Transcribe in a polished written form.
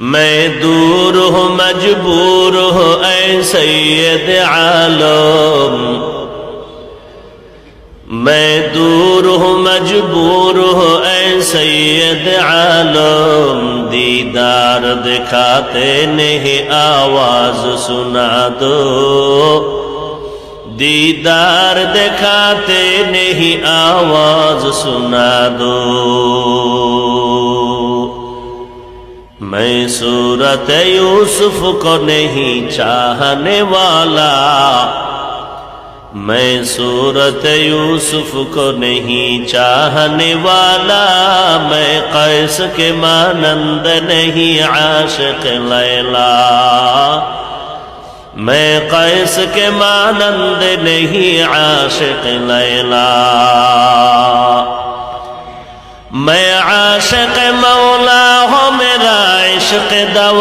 میں دور ہوں مجبور ہوں اے سید عالم، میں دور ہوں مجبور ہوں اے سید عالم، دیدار دکھاتے نہیں آواز سنا دو، دیدار دکھاتے نہیں آواز سنا دو۔ میں صورت یوسف کو نہیں چاہنے والا، میں صورت یوسف کو نہیں چاہنے والا، میں قیس کے مانند نہیں عاشق لیلا، میں قیس کے مانند نہیں عاشق لیلا، میں عاشق مولا ہوں، میرا عشق دوا